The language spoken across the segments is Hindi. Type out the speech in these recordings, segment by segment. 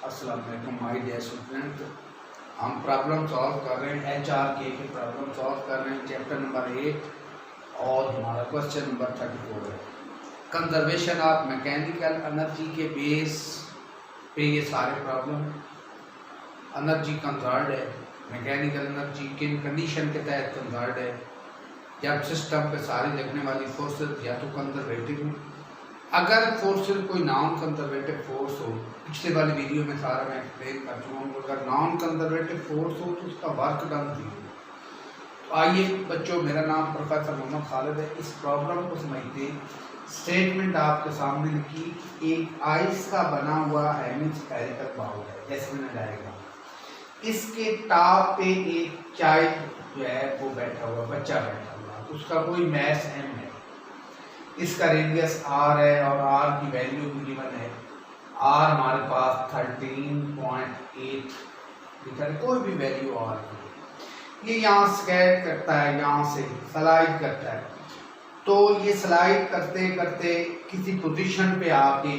अस्सलाम वालेकुम माय डियर स्टूडेंट। हम प्रॉब्लम सॉल्व कर रहे हैं HRK की प्रॉब्लम सॉल्व कर रहे हैं चैप्टर नंबर 8 और हमारा क्वेश्चन नंबर 34 है। कंजर्वेशन ऑफ मैकेनिकल एनर्जी के बेस पे ये सारे प्रॉब्लम एनर्जी कंजर्व्ड है। मैकेनिकल एनर्जी किन कंडीशन के तहत कंजर्व्ड है? जब सिस्टम पे सारी लगने वाली फोर्सेस या तो कंजर्वेटिव हो, अगर फोर्सेस कोई नॉन कंजर्वेटिव फोर्स हो, पिछले वाली वीडियो में सारा मैं एक्सप्लेन कर चुका हूँ, अगर नॉन कंजर्वेटिव फोर्स हो तो उसका वर्क डन जीरो। तो आइए बच्चों, मेरा नाम प्रोफेसर मोहम्मद खालिद है। इस प्रॉब्लम को समझते हैं। स्टेटमेंट आपके सामने लिखी, एक आइस का बना हुआ हेमिस्फेरिकल बाउल है, जैसे मैंने डायग्राम, इसके टॉप पे एक चाइल्ड जो है वो बैठा हुआ, बच्चा बैठा हुआ, उसका कोई मैस m है, इसका रेडियस r है और r की वैल्यू भी गिवन है। r हमारे पास 13.8 मीटर, कोई भी वैल्यू r की, ये यहाँ स्केट करता है, यहाँ से स्लाइड करता है। तो ये स्लाइड करते करते किसी पोजीशन पे आके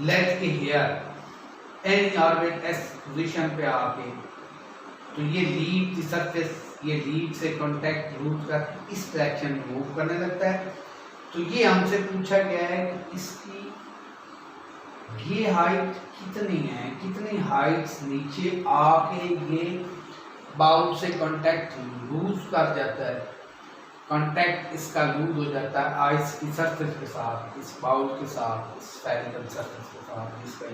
लेट के here any orbit S position पे आके, तो ये लीव की सरफेस, ये लीव से कांटेक्ट रूट कर इस डायरेक्शन में मूव करने लगता है। तो ये हमसे पूछा गया है कि इसकी ये हाइट कितनी है, कितनी हाइट नीचे आके ये बाउल से कांटेक्ट लूज कर जाता है, कांटेक्ट इसका लूज हो जाता है आइस की सरफेस के साथ, इस बाउल के साथ, स्फेरिकल सरफेस के साथ, इसका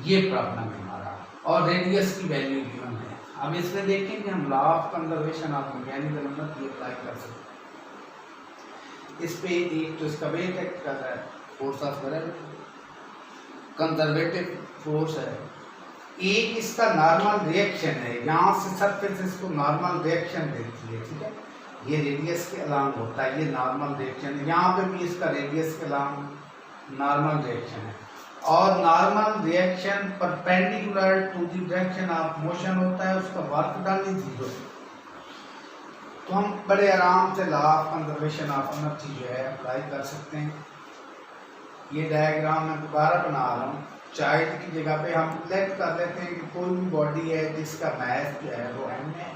ये प्रॉब्लम है हमारा, और रेडियस की वैल्यू गिवन है। अब इसमें देखें कि हम law of conservation of mechanical energy apply कर सकते हैं। इस पे एक तो इसका वेट एक्ट कर रहा है, force of gravity, conservative force है। एक इसका नॉर्मल रिएक्शन है, यहाँ से सरफेस इसको नॉर्मल रिएक्शन देती है, ठीक है, ये रेडियस के अलांग होता है, ये नॉर्मल रिएक्शन है। यहाँ पे भी इसका रेडियस के अलांग नॉर्मल रिएक्शन है, और normal reaction perpendicular to the direction of motion होता है, उसका वर्क डन इज जीरो। तो हम बड़े आराम से law of conservation of energy जो है अप्लाई कर सकते हैं। ये डायग्राम मैं दोबारा बना रहा हूँ। चाइल्ड की जगह पे हम लेट कर लेते हैं कि कोई भी बॉडी है जिसका मास जो है वो m है,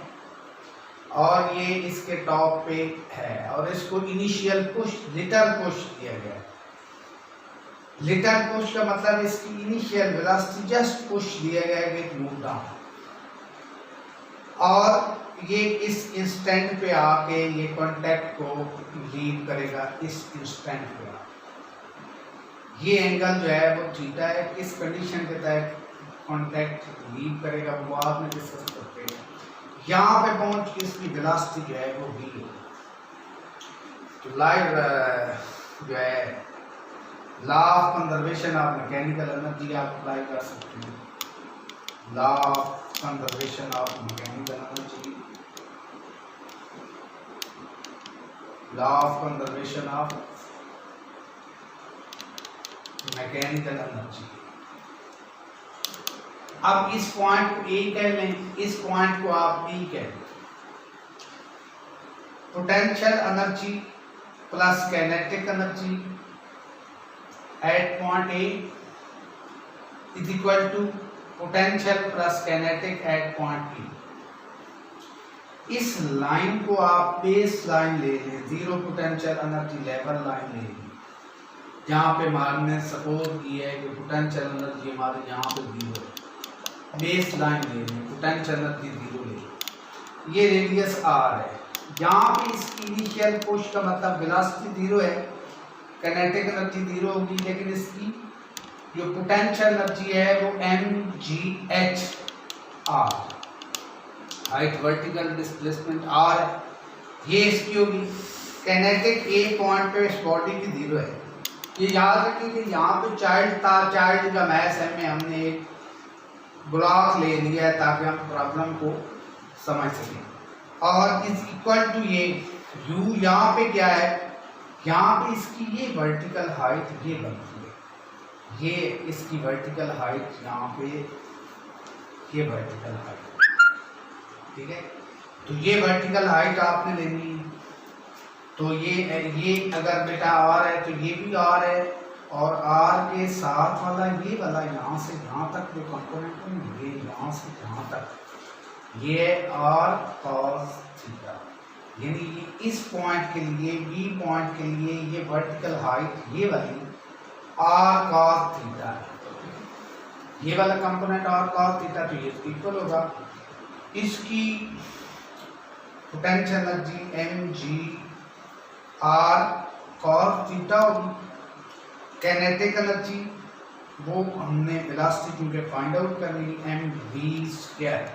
और ये इसके टॉप पे है, और इसको इनिशियल पुश, लिटिल पुश दिया गया है। लिटिल पुश का मतलब इसकी इनिशियल वेलोसिटी जस्ट पुश दिया गया है कि मूव डाउन, और ये इस इंस्टेंट पे आके ये कांटेक्ट को लीव करेगा, इस इंस्टेंट पे आके ये एंगल जो है वो थीटा है। किस कंडीशन के तहत कांटेक्ट लीव करेगा वो बाद में डिस्कस करते हैं। यहाँ पे पहुंच के इसकी वेलोसिटी जो है वो v है। तो लाइव जो है law of conservation of mechanical energy आप अप्लाई कर सकते हैं। Law of conservation of mechanical energy, law of conservation of mechanical energy. अब इस पॉइंट को ए कह लें, इस पॉइंट को आप बी कह लें। Potential energy plus kinetic energy at point A is equal to potential plus kinetic at point B. इस लाइन को आप बेस लाइन ले लें, zero potential energy level line ले लें, जहाँ पे हमने सपोज किया है कि पोटेंशियल एनर्जी हमारे यहाँ पे जीरो है। बेस लाइन ले लें, पोटेंशियल एनर्जी जीरो ले लें, ये रेडियस r है। यहाँ पे इसकी इनिशियल पुश का मतलब वेलोसिटी जीरो है, काइनेटिक एनर्जी जीरो होगी, लेकिन इसकी जो पोटेंशियल एनर्जी है वो mgh r, height vertical displacement r है, ये इसकी होगी। काइनेटिक ए पॉइंट पे इस बॉडी की जीरो है। ये याद रखिए कि यहाँ पे चाइल्ड था, चाइल्ड का मैस है में हमने एक ब्लॉक ले लिया है ताकि हम प्रॉब्लम को समझ सकें, और इज इक्वल टू ये u। यहाँ पे क्या है, यहाँ पे इसकी ये वर्टिकल हाइट ये बनती है, ये इसकी वर्टिकल हाइट, यहाँ पे ये वर्टिकल हाइट, ठीक है। तो ये वर्टिकल हाइट आपने लेनी है। तो ये अगर बेटा r है तो ये भी r है, और आर के साथ वाला ये वाला यहाँ से यहाँ तक जो कंपोनेंट है ये यहाँ से यहाँ तक ये आर कॉस थीटा, यानी इस पॉइंट के लिए बी पॉइंट के लिए ये वर्टिकल हाइट ये वाली आर कॉस थीटा है, ये वाला कंपोनेंट आर कॉस थीटा तो ये इक्वल होगा इसकी potential energy M G R cos theta होगी। कैनेटिक एनर्जी वो हमने वेलोसिटी में फाइंड आउट करनी एम वी स्क्वायर,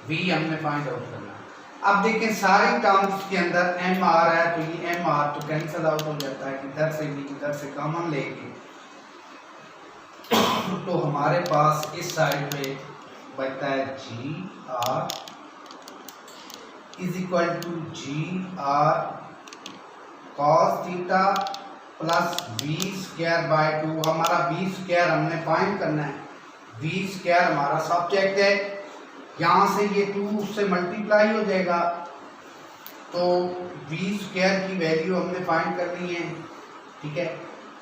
वी हमने फाइंड आउट करना है। अब देखें सारी टर्म्स के अंदर एम आ रहा है तो ये एम आर तो कैंसिल आउट हो जाता है, इधर से भी इधर से कॉमन लेके तो हमारे पास इस साइड पे बचता है G R is equal to G R cos theta plus V square by 2। हमारा वी स्क्वायर हमने फाइंड करना है, वी स्क्वायर हमारा सब्जेक्ट है, यहाँ से ये 2 से मल्टीप्लाई हो जाएगा तो वी स्क्वायर की वैल्यू हमने फाइंड करनी है, ठीक है।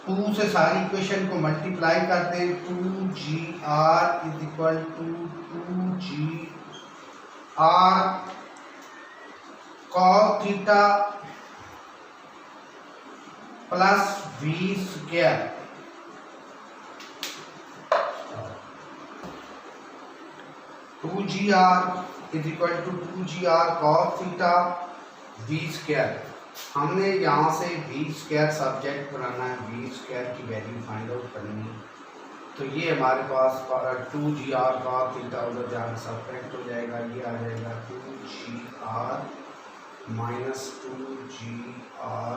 2 से सारी इक्वेशन को मल्टीप्लाई कर दें, 2 GR is equal to 2 GR cos theta plus V square, two G R is equal to 2GR cos theta V square. हमने यहाँ से वी स्क्वायर सब्जेक्ट बनाना है, वी स्क्वायर की वैल्यू फाइंड आउट करनी है तो ये हमारे पास 2GR cos थीटा उधर जाकर सब्ट्रैक्ट हो जाएगा, ये आ जाएगा 2GR minus 2GR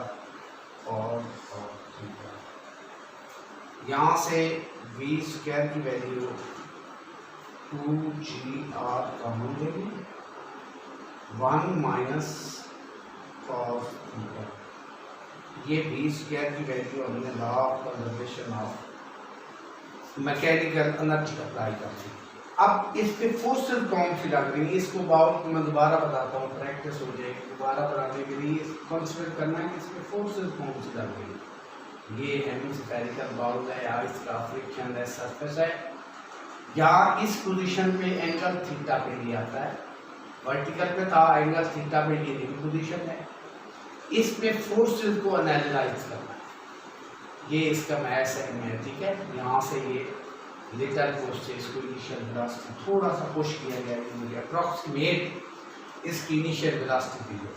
cos theta. यहाँ से वी स्क्वायर की वैल्यू 2GR कॉमन लेंगे, 1 माइनस cos थीटा, ये वी स्क्वायर की वैल्यू हमने law of conservation of mechanical energy apply कर दी। अब इस पे फोर्सेस कौन सी लग रही है इसको बाउल मैं दोबारा बताता हूँ, प्रैक्टिस हो जाएगी। दोबारा बनाने के लिए कंसिडर करना है कि इस पे फोर्सेस कौन सी लग रही है। ये हेमिस्फेरिकल बाउल है या इसका फ्रिक्शन है सरफेस है या इस पोजीशन पे एंगल थीटा पे लिया आता है, वर्टिकल पे था एंगल थीटा पे ये पोजीशन है। इस पे फोर्सेस को एनालाइज करना है, ये इसका मैथ्स है, ठीक है। यहाँ से ये लिटिल फोर्स से इसको इनिशियल वेलोसिटी थोड़ा सा पुश किया गया है, मुझे अप्रॉक्सीमेट इसकी इनिशियल वेलोसिटी दी है।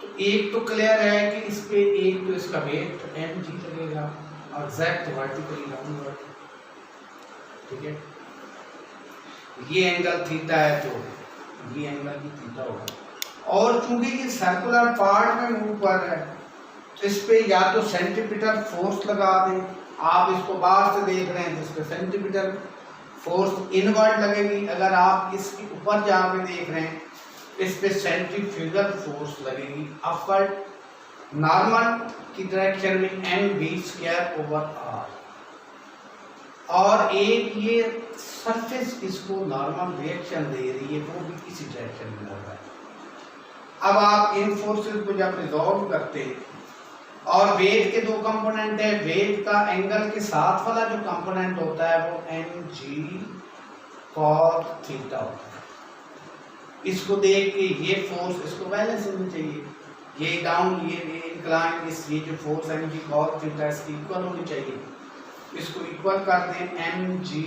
तो एक तो क्लियर है कि इस पे एक तो इसका वेट एम जी लगेगा एग्जैक्ट वर्टिकली डाउनवर्ड, ठीक है। ये एंगल थीटा है तो ये एंगल भी थीटा होगा और चूंकि ये सर्कुलर पार्ट में मूव कर रहा है तो इस पे या तो सेंट्रीपिटल फोर्स लगा दें, आप इसको बाहर से देख रहे हैं जिस पे सेंट्रीपिटल फोर्स इनवर्ड लगेगी, अगर आप इसके ऊपर जाके देख रहे हैं इस पे सेंट्रीफ्यूगल फोर्स लगेगी अपवर्ड, नॉर्मल की डायरेक्शन में M V square over R, और एक ये सरफेस इसको नॉर्मल रिएक्शन दे रही है वो भी किसी डायरेक्शन में लग रहा है। अब आप इन फोर्सेस को जब रिजॉल्व करते हैं और वेट के दो कंपोनेंट है, वेट का एंगल के साथ वाला जो कंपोनेंट होता है वो एम जी कॉस थीटा होता है। इसको देख के ये फोर्स इसको बैलेंस होनी चाहिए, ये डाउन ये इंक्लाइन इस ये जो force M G cos theta इसकी इक्वल होनी चाहिए, इसको इक्वल कर दें M G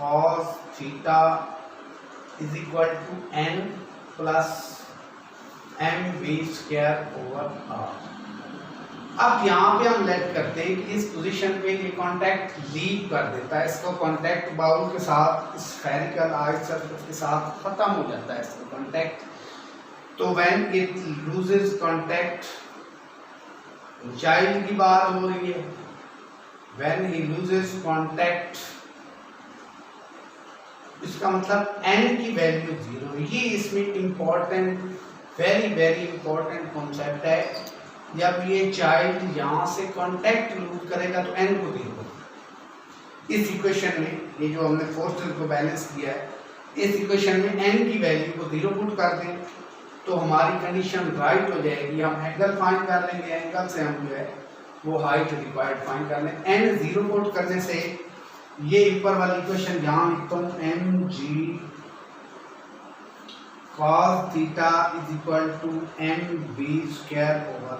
cos theta is equal to N plus M V square over R. अब यहाँ पे हम लेट करते हैं कि इस पोजीशन पे ये कांटेक्ट लीव कर देता है, इसको कांटेक्ट बाउल के साथ स्फेरिकल आइस सरफेस के साथ खत्म हो जाता है इसका कांटेक्ट। तो when it loses contact, child की बात हो रही है, व्हेन ही लूजेस कांटेक्ट इसका मतलब n की वैल्यू 0। ये इसमें इम्पोर्टेंट वेरी इंपॉर्टेंट कॉन्सेप्ट है। जब ये चाइल्ड यहाँ से कांटेक्ट लूज करेगा तो n को 0, इस इक्वेशन में ये जो हमने फोर्सेस को बैलेंस किया है इस इक्वेशन में n की वैल्यू को 0 पुट कर दें तो हमारी कंडीशन राइट हो जाएगी। हम एंगल फाइंड कर लेंगे, एंगल से हम जो है वो हाइट रिक्वायर्ड फाइंड कर लें। एन जीरो पुट करने से ये ऊपर वाली इक्वेशन यहाँ लिखता हूँ, M G cos theta is equal to M B square over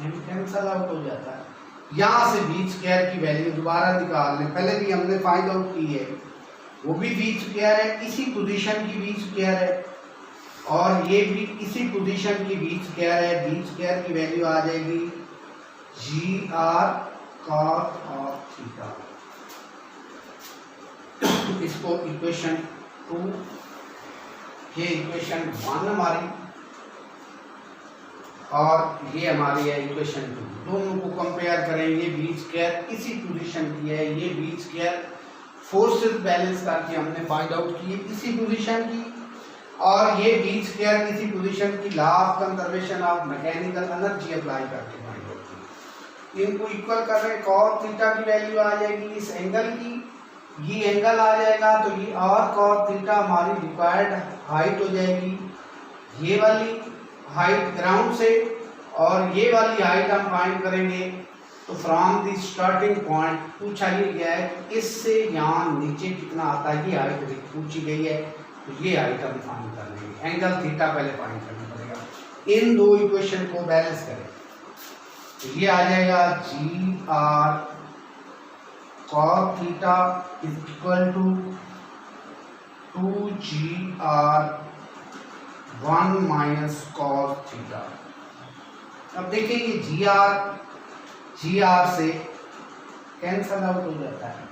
M cancel out हो जाता है। यहाँ से बी स्क्वायर की वैल्यू दोबारा निकाल लें, पहले भी हमने फाइंड आउट की है, वो भी बी स्क्वायर है, इसी पोजीशन की बी स्क्वायर है, और ये भी इसी पोजीशन की बी स्क्वायर है। बी स्क्वायर की वैल्यू आ जाएगी जी आर कॉस ऑफ थीटा। इसको इक्वेशन 2, ये इक्वेशन 1 हमारी, और ये हमारी है इक्वेशन 2। दोनों को कंपेयर करेंगे। बी स्क्वायर इसी पोजीशन की है, ये बी स्क्वायर फोर्सेस बैलेंस करके हमने फाइंड आउट की इसी पोजीशन की, और ये बी स्क्वायर इसी पोजीशन की law of conservation of mechanical energy apply करके फाइंड आउट की। इनको इक्वल कर रहे हैं, cos थीटा की वैल्यू आ जाएगी इस एंगल की, ये एंगल आ जाएगा, तो ये और cos थीटा हमारी रिक्वायर्ड हाइट हो जाएगी, ये वाली हाइट ग्राउंड से, और ये वाली हाइट हम फाइंड करेंगे। तो फ्रॉम द स्टार्टिंग पॉइंट पूछा ही गया है कि इससे यहाँ नीचे कितना आता है, ये हाइट पूछी गई है, तो ये हाइट हम फाइंड कर लेंगे। एंगल थीटा पहले फाइंड करना पड़ेगा। इन दो इक्वेशन को बैलेंस करें, तो ये आ जाएगा G R cos theta is equal to 2GR 1 minus cos theta. अब देखिए ये जी आर से कैंसल आउट हो जाता है,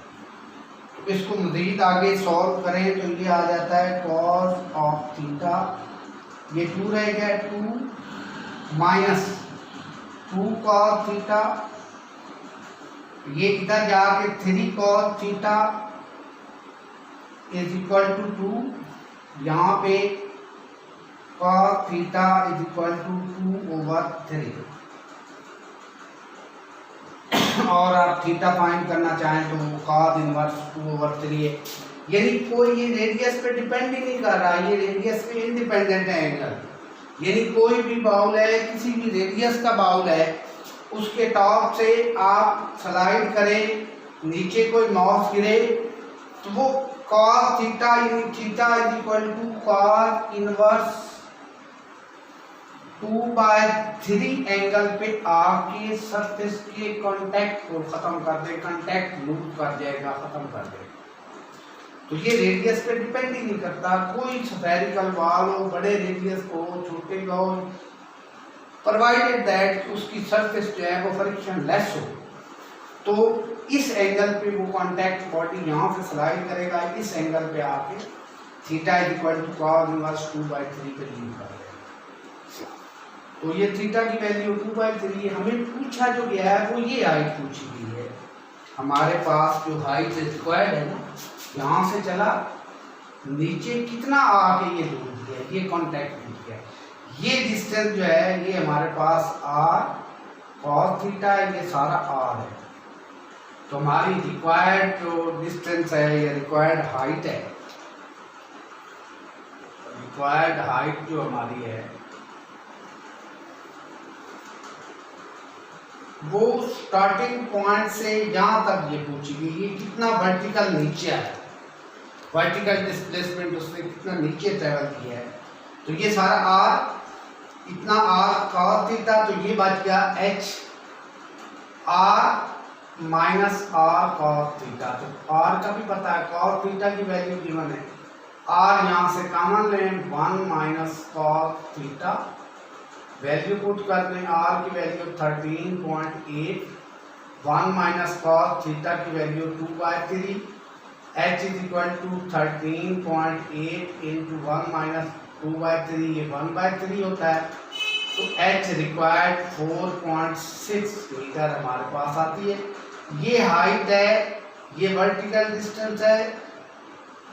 तो इसको मजीद आगे सॉल्व करें तो ये आ जाता है कॉस ऑफ थीटा, ये 2 रह गया, 2 माइनस 2 कॉस थीटा, ये इधर जाके 3 cos theta is equal to 2, यहाँ पे cos theta is equal to 2/3, और आप थीटा फाइंड करना चाहें तो cos इनवर्स 2/3 है। यानी कोई ये रेडियस पे डिपेंड ही नहीं कर रहा, ये रेडियस पे इंडिपेंडेंट है एंगल। यानी कोई भी बाउल है, किसी भी रेडियस का बाउल है, उसके टॉप से आप स्लाइड करें, नीचे कोई माउस गिरे तो वो cos theta theta is equal to cos inverse 2/3 angle पे आके सरफेस के कांटेक्ट को खत्म कर दे, कांटेक्ट लूज कर जाएगा, खत्म कर देगा। तो ये रेडियस पे डिपेंड ही नहीं करता, कोई स्फेरिकल वॉल हो, बड़े रेडियस को, छोटे हो, प्रोवाइडेड दैट उसकी सरफेस जो है वो फ्रिक्शन लेस हो, तो इस एंगल पे वो कांटेक्ट बॉडी यहाँ से स्लाइड करेगा, इस एंगल पे आके theta is equal to cos inverse 2/3 पे लीव कर देगा। तो ये थीटा की वैल्यू 2/3, हमें पूछा जो गया है वो ये हाइट पूछी गई है। हमारे पास जो हाइट रिक्वायर्ड है ना, यहाँ से चला नीचे कितना आके ये दूर गया, ये कांटेक्ट टूट गया, ये डिस्टेंस जो है ये हमारे पास r cos थीटा है, ये सारा r है। तो हमारी रिक्वायर्ड जो डिस्टेंस है, ये रिक्वायर्ड हाइट है, रिक्वायर्ड हाइट जो हमारी है वो स्टार्टिंग पॉइंट से यहाँ तक ये पूछी गई, ये कितना वर्टिकल नीचे है, वर्टिकल डिस्प्लेसमेंट उसने कितना नीचे ट्रेवल किया है। तो ये सारा r, इतना r cos थीटा, तो ये बच गया h r minus r cos theta. तो r का भी पता है, cos थीटा की वैल्यू गिवन है, r यहाँ से कॉमन लें, 1 minus cos theta, value put कर दें, r की वैल्यू 13.8, 1 माइनस cos थीटा की value 2/3, h is equal to 13.8 into 1 minus 2/3, ये 1/3 होता है। तो h रिक्वायर्ड 4.6 मीटर हमारे पास आती है। ये हाइट है, ये वर्टिकल डिस्टेंस है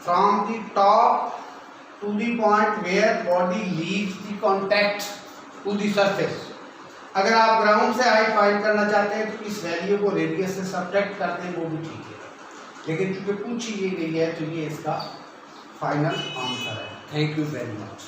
from the top to the point where body leaves the contact to the surface. अगर आप ग्राउंड से हाइट फाइंड करना चाहते हैं तो इस वैल्यू को रेडियस से सब्ट्रैक्ट करते हैं, वो भी ठीक है, लेकिन चूंकि पूछी गई है तो ये इसका फाइनल आंसर है। Thank you very much.